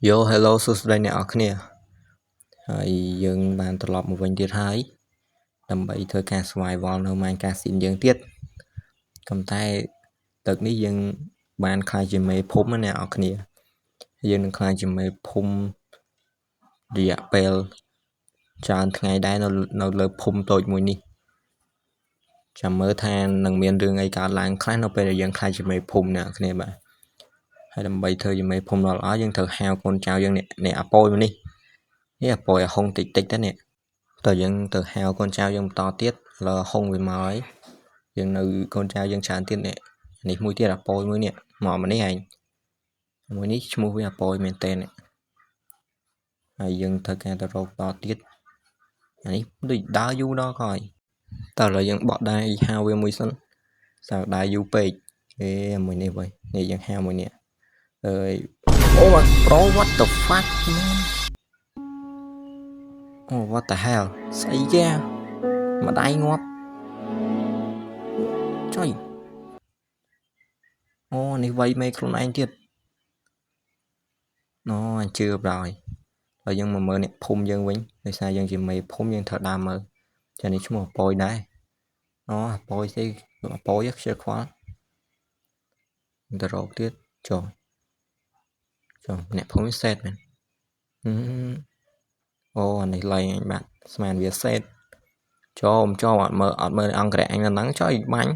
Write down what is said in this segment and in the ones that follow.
Yo hello សួស្តីអ្នកនរគ្នាហើយយើងបានត្រឡប់មកវិញទៀតហើយដើម្បីធ្វើការ survival នៅ Minecraft ស៊ីនយើងទៀតប៉ុន្តែទឹកនេះយើងបានខ្លាចជាមេភូមិណាអ្នកនរគ្នាយើងនឹងខ្លាចជាមេភូមិរយៈពេលច្រើនថ្ងៃដែរនៅលើភូមិតូចមួយនេះចាំមើលថានឹងមានរឿងអីកើតឡើងខ្លះនៅពេលដែលយើងខ្លាចជាមេភូមិអ្នកនរគ្នាបាទហើយដើម្បីធ្វើជាមេភូមិដល់ល្អយើងត្រូវហៅកូនចៅយើងនេះអាប៉ូយមកនេះអាប៉ូយអាហុងតិចទៅនេះតើយើងទៅហៅកូនចៅយើងបន្តទៀតលើហុងវាមកហើយយើងនៅកូនចៅយើងច្រើនទៀតនេះមួយទៀតអាប៉ូយមួយនេះមកនេះឯងមួយនេះឈ្មោះវាអាប៉ូយមែនតើហើយយើងត្រូវការទៅរកតទៀតអានេះដូចដើរយូរដល់ហើយតើឥឡូវយើងបកដៃហៅវាមួយសិនសើដើរយូរពេកមួយនេះវិញនេះយើងហៅមួយនេះអើយអូ bro what the fuck man oh what the hell ស្អីគេម្ដាយងាប់ចុយអូនេះវៃមេខ្លួនឯងទៀតណអញជឿប្រហើយហើយយើងមកមើលនេះភូមិយើងវិញដោយសារយើងជាមេភូមិយើងត្រូវដើរមើលចានេះឈ្មោះអប៉យដែរអូអប៉យស្អីអប៉យខ្ជិលខ្វល់ទៅរកទៀតចុះអ្នកភូមិសេតមែនអូអានេះឡៃអញបាទស្មានវាសេតចូលអត់មើលអង្គរៈអញនៅហ្នឹងចុយបាញ់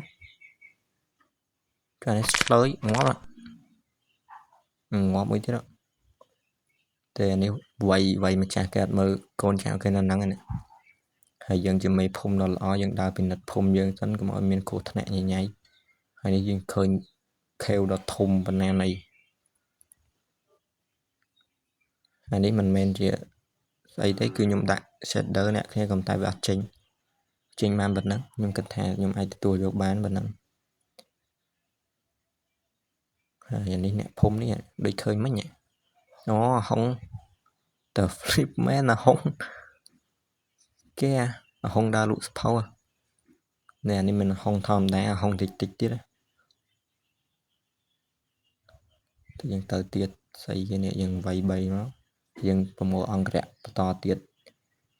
កានេះឆ្លើយងាប់មួយទៀតតែនេះវៃម្ចាស់កើតមើលកូនចៅគេនៅហ្នឹងណាហើយយើងជាមេភូមិដ៏ល្អយើងដើរពិនិត្យភូមិយើងសិនកុំឲ្យមានគ្រោះថ្នាក់ញញៃហើយនេះយើងឃើញខេវដ៏ធំប៉ុណ្ណានៃហើយនេះមិនមែនជាស្អីទេគឺខ្ញុំដាក់ shader អ្នកគ្នាកុំតែវាអត់ចេញបានប៉ុណ្ណឹងខ្ញុំគិតថាខ្ញុំអាចទទួលយកបានប៉ុណ្ណឹងហើយនេះអ្នកភូមិនេះដូចឃើញមិញអូហុងតើ flip man អាហុងគេអាហុងដើរលក់សភៅនេះអានេះមិនហុងធម្មតាអាហុងតិចទៀតទៅយើងទៅទៀតស្អីគេនេះយើងវាយ3មកយើងប្រមូលអង្គរៈបន្តទៀត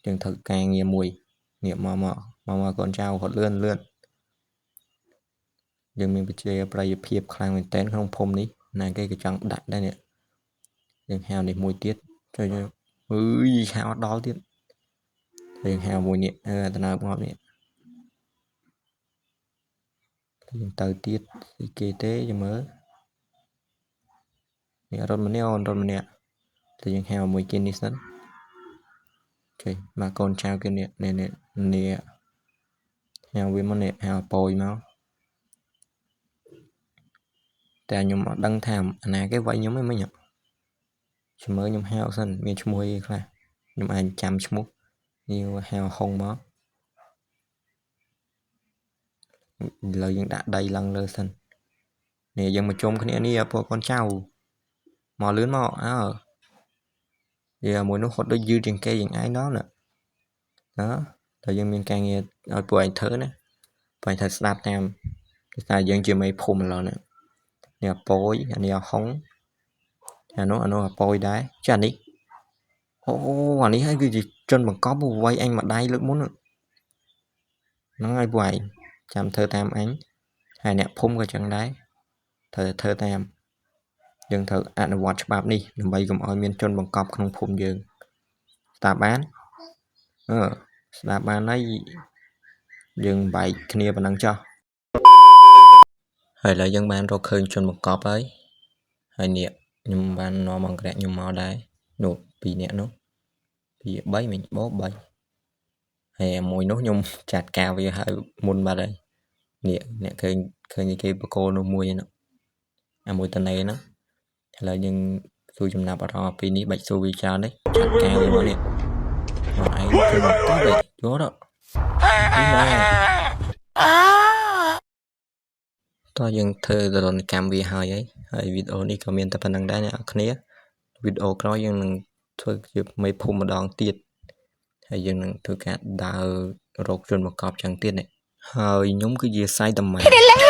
យើងធ្វើការងារមួយនេះមកកូនចៅហត់លឿនយើងមានប្រជាប្រិយភាពខ្លាំងមែនទែនក្នុងភូមិនេះណាគេក៏ចង់ដាក់ដែរនេះយើងហៅនេះមួយទៀតជួយអើយហៅដល់ទៀតយើងហៅមួយនេះតំណើបងាប់នេះយើងទៅទៀតស្អីគេទេចាំមើលនេះរត់ម្នាក់តែយើងហៅមួយគេនេះសិនអូខេមកកូនចៅគេនេះហៅវាមកនេះហៅប៉យមកតែខ្ញុំអត់ដឹងថាអាណាគេវាយខ្ញុំឯងមិញខ្ញុំមើលខ្ញុំហៅសិនមានឈ្មោះអីខ្លះខ្ញុំអាចចាំឈ្មោះនេះហៅហុងមកឥឡូវយើងដាក់ដីឡើងលើសិននេះយើងមកជុំគ្នានេះពួកកូនចៅមកលឿនមកមួយនោះហត់ដូចយឺតជាងគេយ៉ាងឯងដល់ណាតែយើងមានការងារឲ្យពួកឯងធ្វើណាពួកឯងត្រូវស្ដាប់តាមតែយើងជាមេភូមិឥឡូវនេះអាប៉យអានេះអាហុងអានោះអាប៉យដែរចានេះអូអានេះហើយគឺជាជនបង្កប់វាយអញម្ដាយលើកមុនហ្នឹងហើយពួកឯងចាំធ្វើតាមអញហើយអ្នកភូមិក៏ចឹងដែរត្រូវធ្វើតាមយើងត្រូវអនុវត្តច្បាប់នេះដើម្បីកុំឲ្យមានជនបង្កប់ក្នុងភូមិយើងស្ដាប់បានស្ដាប់បានហើយយើងបែកគ្នាប៉ុណ្ណឹងចុះហើយឥឡូវយើងបានរកឃើញជនបង្កប់ហើយនេះខ្ញុំបាននាំអង្គរៈខ្ញុំមកដែរនោះ2នាក់នោះ2 3មិញបោ3ហើយមួយនោះខ្ញុំចាត់ការវាហើយមុនបាត់ហើយនេះអ្នកឃើញគេបកគោនោះមួយនោះអាមួយតនេហ្នឹងឥឡូវយើងសួរចំណាប់អារម្មណ៍ពីនេះបាច់សួរវាច្រើនទេចាត់ការវាមកនេះមកឯងគឺមកតទៅយកទៅតោះយើងធ្វើទរណកម្មវាហើយវីដេអូនេះក៏មានតែប៉ុណ្្នឹងដែរអ្នកនរគ្នាវីដេអូក្រោយយើងនឹងធ្វើជាមេភូមិម្ដងទៀតហើយយើងនឹងធ្វើការដើររកជនបង្កប់ចឹងទៀតហើយខ្ញុំគឺជាសាយតាម៉ា